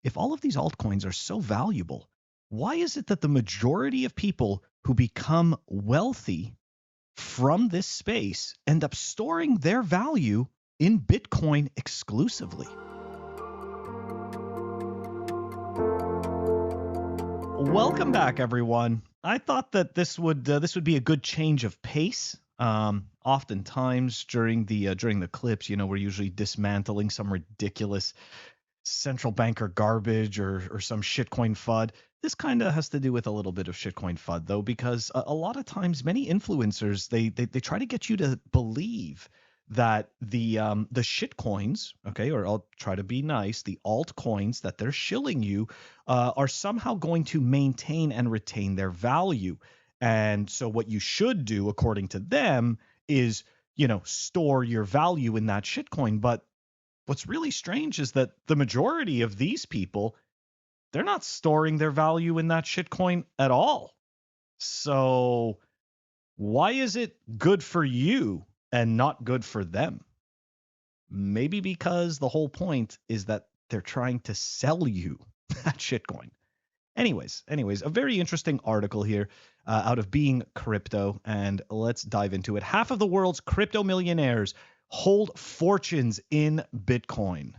if all of these altcoins are so valuable, why is it that the majority of people who become wealthy from this space end up storing their value in Bitcoin exclusively? Welcome back, everyone. I thought that this would be a good change of pace. Oftentimes during the clips, we're usually dismantling some ridiculous central banker garbage or some shitcoin FUD. This kind of has to do with a little bit of shitcoin FUD though, because a lot of times many influencers they try to get you to believe that the shitcoins, okay, or I'll try to be nice, the altcoins that they're shilling you are somehow going to maintain and retain their value. And so what you should do, according to them, is store your value in that shitcoin. But what's really strange is that the majority of these people, they're not storing their value in that shitcoin at all. So why is it good for you and not good for them? Maybe because the whole point is that they're trying to sell you that shitcoin. Anyways, a very interesting article here out of Being Crypto, and let's dive into it. Half of the world's crypto millionaires hold fortunes in Bitcoin.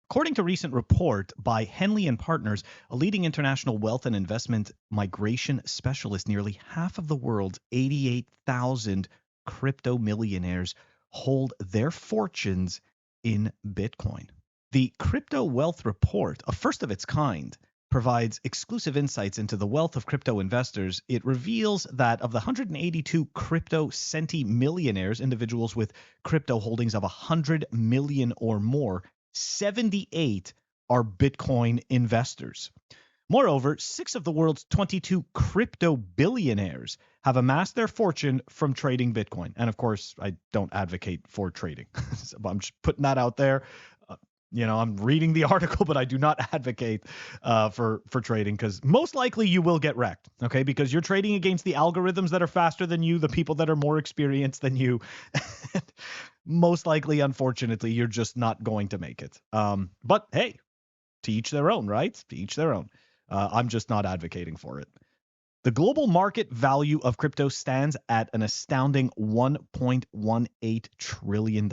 According to a recent report by Henley and Partners, a leading international wealth and investment migration specialist, nearly half of the world's 88,000 crypto millionaires hold their fortunes in Bitcoin. The Crypto Wealth Report, a first of its kind, provides exclusive insights into the wealth of crypto investors. It reveals that of the 182 crypto centimillionaires, individuals with crypto holdings of 100 million or more, 78 are Bitcoin investors. Moreover, 6 of the world's 22 crypto billionaires have amassed their fortune from trading Bitcoin. And of course, I don't advocate for trading. So I'm just putting that out there. I'm reading the article, but I do not advocate for trading, because most likely you will get wrecked, okay? Because you're trading against the algorithms that are faster than you, the people that are more experienced than you. Most likely, unfortunately, you're just not going to make it. But hey, to each their own, right? To each their own. I'm just not advocating for it. The global market value of crypto stands at an astounding $1.18 trillion.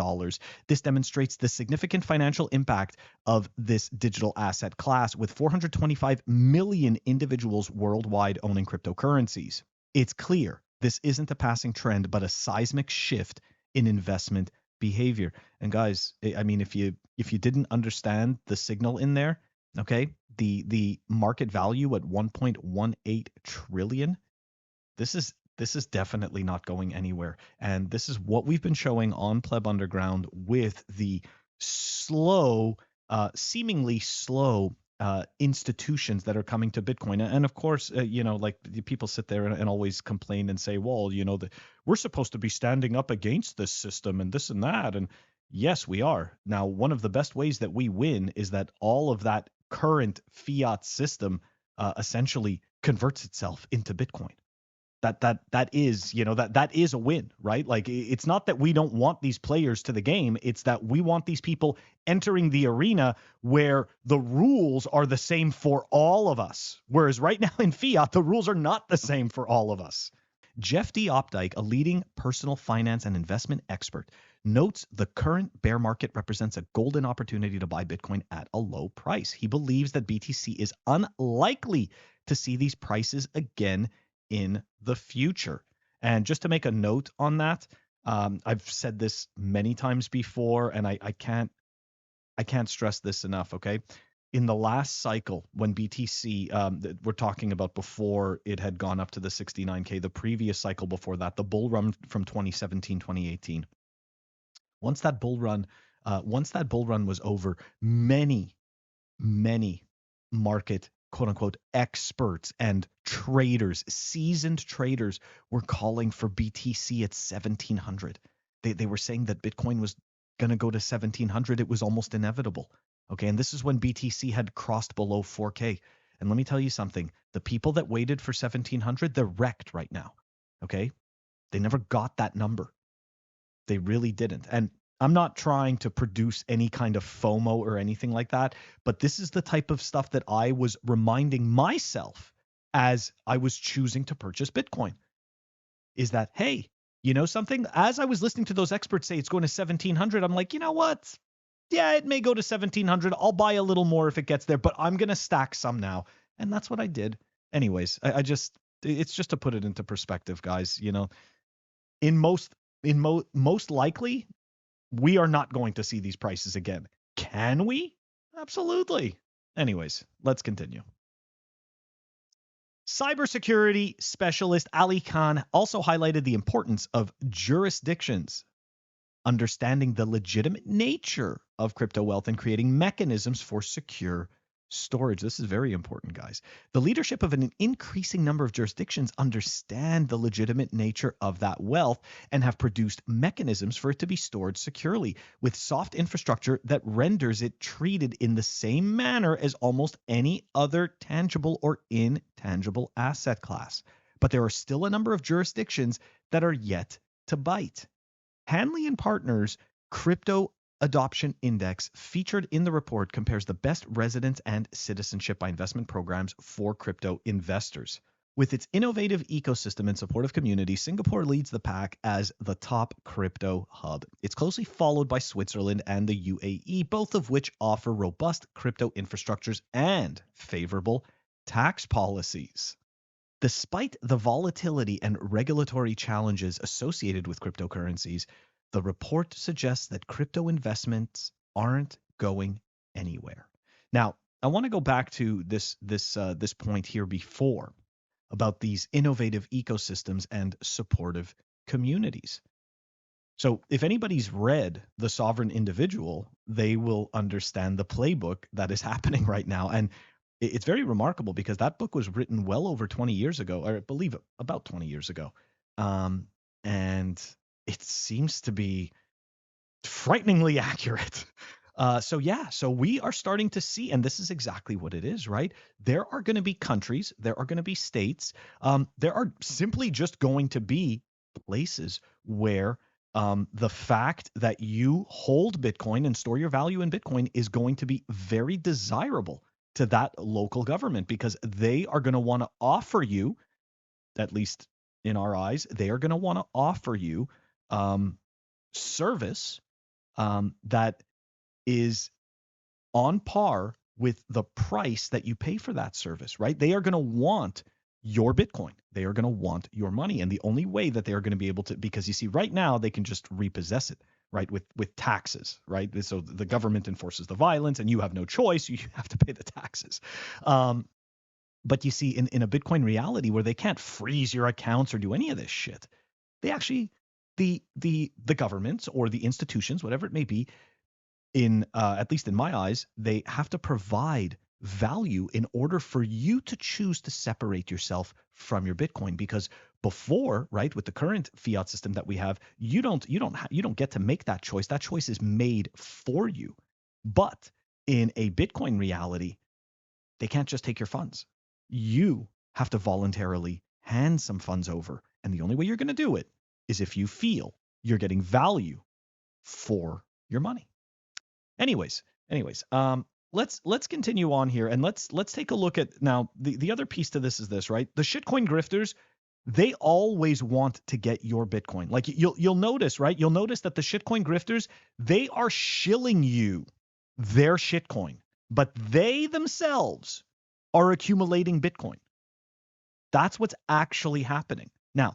This demonstrates the significant financial impact of this digital asset class, with 425 million individuals worldwide owning cryptocurrencies. It's clear this isn't a passing trend, but a seismic shift in investment behavior. And guys, I mean, if you didn't understand the signal in there, okay, the market value at 1.18 trillion, this is definitely not going anywhere. And this is what we've been showing on Pleb Underground with the seemingly slow institutions that are coming to Bitcoin. And of course, like people sit there and always complain and say, well, we're supposed to be standing up against this system and this and that. And yes, we are. Now, one of the best ways that we win is that all of that current fiat system essentially converts itself into Bitcoin. That is a win, right? Like, it's not that we don't want these players to the game, it's that we want these people entering the arena where the rules are the same for all of us. Whereas right now in fiat, the rules are not the same for all of us. Jeff D. Opdyke, a leading personal finance and investment expert, notes the current bear market represents a golden opportunity to buy Bitcoin at a low price. He believes that BTC is unlikely to see these prices again in the future. And just to make a note on that, I've said this many times before, and I can't stress this enough, okay? In the last cycle, when BTC, we're talking about before it had gone up to the 69K, the previous cycle before that, the bull run from 2017, 2018. Once that bull run was over, many market quote unquote experts and traders, seasoned traders, were calling for BTC at 1700. They were saying that Bitcoin was going to go to 1700. It was almost inevitable. Okay, and this is when BTC had crossed below 4K. And let me tell you something, the people that waited for 1700, they're wrecked right now. Okay, they never got that number. They really didn't. And I'm not trying to produce any kind of FOMO or anything like that, but this is the type of stuff that I was reminding myself as I was choosing to purchase Bitcoin. Is that, hey, you know something? As I was listening to those experts say it's going to 1700, I'm like, you know what? Yeah, it may go to 1700. I'll buy a little more if it gets there, but I'm going to stack some now. And that's what I did. Anyways, I just, it's just to put it into perspective, guys. You know, in most likely, we are not going to see these prices again. Can we? Absolutely. Anyways, let's continue. Cybersecurity specialist Ali Khan also highlighted the importance of jurisdictions understanding the legitimate nature of crypto wealth and creating mechanisms for secure storage. This is very important, guys. The leadership of an increasing number of jurisdictions understand the legitimate nature of that wealth and have produced mechanisms for it to be stored securely with soft infrastructure that renders it treated in the same manner as almost any other tangible or intangible asset class. But there are still a number of jurisdictions that are yet to bite. Hanley and Partners Crypto Adoption Index featured in the report compares the best residence and citizenship by investment programs for crypto investors. With its innovative ecosystem and supportive community, Singapore leads the pack as the top crypto hub. It's closely followed by Switzerland and the UAE, both of which offer robust crypto infrastructures and favorable tax policies. Despite the volatility and regulatory challenges associated with cryptocurrencies, the report suggests that crypto investments aren't going anywhere. Now, I want to go back to this point here before about these innovative ecosystems and supportive communities. So, if anybody's read The Sovereign Individual, they will understand the playbook that is happening right now. And it's very remarkable because that book was written well over 20 years ago, or I believe about 20 years ago. And it seems to be frighteningly accurate. So we are starting to see, and this is exactly what it is, right? There are going to be countries, there are going to be states, there are simply just going to be places where the fact that you hold Bitcoin and store your value in Bitcoin is going to be very desirable to that local government because they are going to want to offer you, at least in our eyes, they are going to want to offer you service that is on par with the price that you pay for that service, right? They are going to want your Bitcoin. They are going to want your money. And the only way that they are going to be able to, because you see, right now they can just repossess it, right? With taxes, right? So the government enforces the violence and you have no choice. You have to pay the taxes. But you see, in a Bitcoin reality where they can't freeze your accounts or do any of this shit, they actually, the governments or the institutions, whatever it may be, in at least in my eyes, they have to provide value in order for you to choose to separate yourself from your Bitcoin. Because before, right, with the current fiat system that we have, you don't get to make that choice. That choice is made for you. But in a Bitcoin reality, they can't just take your funds. You have to voluntarily hand some funds over, and the only way you're going to do it is if you feel you're getting value for your money. Anyways, let's continue on here and let's take a look at now the other piece to this is this, right? The shitcoin grifters, they always want to get your Bitcoin. Like you'll notice, right? You'll notice that the shitcoin grifters, they are shilling you their shitcoin, but they themselves are accumulating Bitcoin. That's what's actually happening. Now,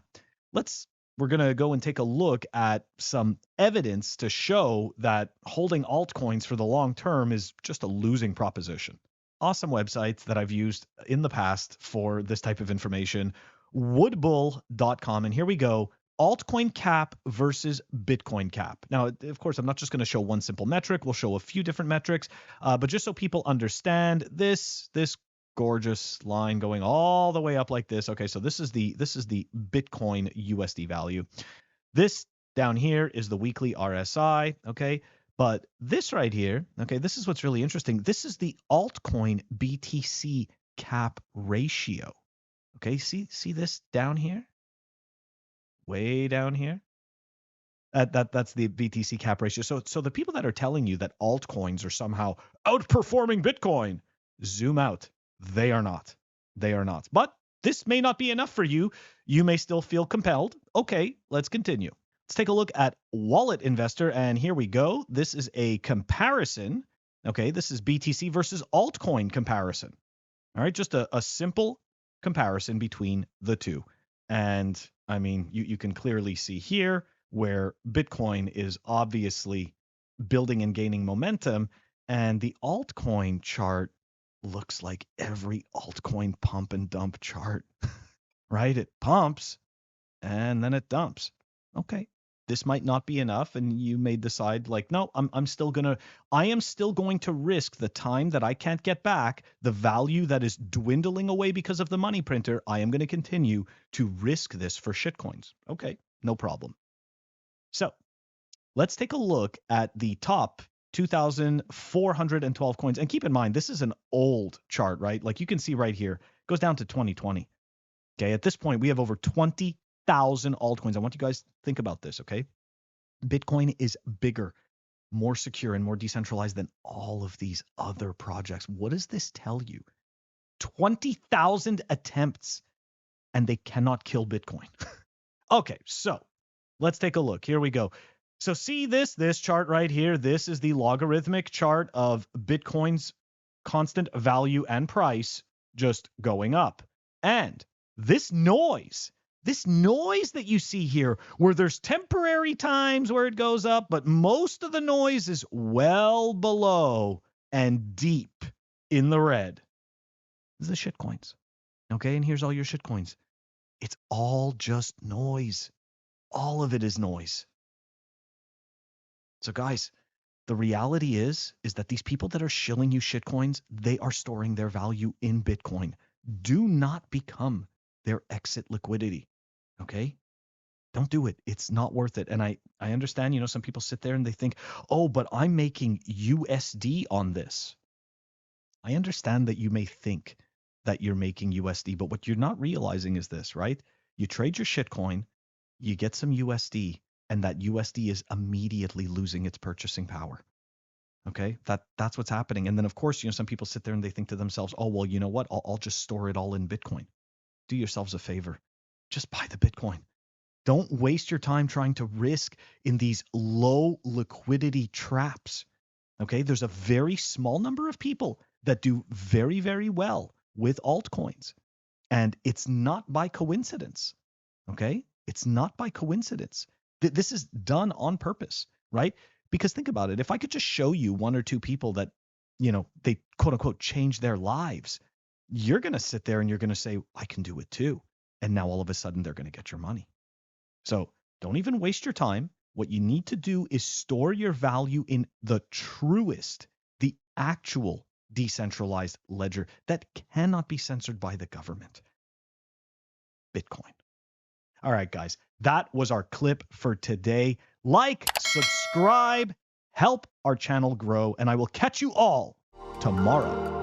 we're going to go and take a look at some evidence to show that holding altcoins for the long term is just a losing proposition. Awesome websites that I've used in the past for this type of information, woodbull.com. And here we go. Altcoin cap versus Bitcoin cap. Now, of course, I'm not just going to show one simple metric. We'll show a few different metrics, but just so people understand this gorgeous line going all the way up like this. Okay, so this is the Bitcoin USD value. This down here is the weekly RSI, okay? But this right here, okay, this is what's really interesting. This is the altcoin BTC cap ratio. Okay, see this down here? Way down here? That's the BTC cap ratio. So the people that are telling you that altcoins are somehow outperforming Bitcoin, zoom out. They are not. They are not. But this may not be enough for you. You may still feel compelled. Okay, let's continue. Let's take a look at Wallet Investor, and here we go. This is a comparison. Okay, this is BTC versus altcoin comparison. All right, just a simple comparison between the two. And I mean, you can clearly see here where Bitcoin is obviously building and gaining momentum, and the altcoin chart looks like every altcoin pump and dump chart, right? It pumps and then it dumps. Okay, this might not be enough, and you may decide like, no, I am still going to risk the time that I can't get back, the value that is dwindling away because of the money printer. I am going to continue to risk this for shitcoins. Okay, no problem. So let's take a look at the top 2,412 coins. And keep in mind, this is an old chart, right? Like you can see right here, it goes down to 2020. Okay, at this point, we have over 20,000 altcoins. I want you guys to think about this, okay? Bitcoin is bigger, more secure, and more decentralized than all of these other projects. What does this tell you? 20,000 attempts, and they cannot kill Bitcoin. Okay, so let's take a look. Here we go. So see this chart right here. This is the logarithmic chart of Bitcoin's constant value and price just going up. And this noise that you see here, where there's temporary times where it goes up, but most of the noise is well below and deep in the red. This is the shitcoins. Okay, and here's all your shitcoins. It's all just noise. All of it is noise. So guys, the reality is that these people that are shilling you shitcoins, they are storing their value in Bitcoin. Do not become their exit liquidity. Okay? Don't do it. It's not worth it. And I understand, some people sit there and they think, oh, but I'm making USD on this. I understand that you may think that you're making USD, but what you're not realizing is this, right? You trade your shitcoin, you get some USD, and that USD is immediately losing its purchasing power. Okay, that's what's happening. And then of course, some people sit there and they think to themselves, oh, well, you know what? I'll just store it all in Bitcoin. Do yourselves a favor. Just buy the Bitcoin. Don't waste your time trying to risk in these low liquidity traps. Okay, there's a very small number of people that do very, very well with altcoins. And it's not by coincidence. Okay, it's not by coincidence. This is done on purpose, right? Because think about it. If I could just show you one or two people that, they quote unquote change their lives, you're going to sit there and you're going to say, I can do it too. And now all of a sudden they're going to get your money. So don't even waste your time. What you need to do is store your value in the truest, the actual decentralized ledger that cannot be censored by the government. Bitcoin. All right, guys, that was our clip for today. Like, subscribe, help our channel grow, and I will catch you all tomorrow.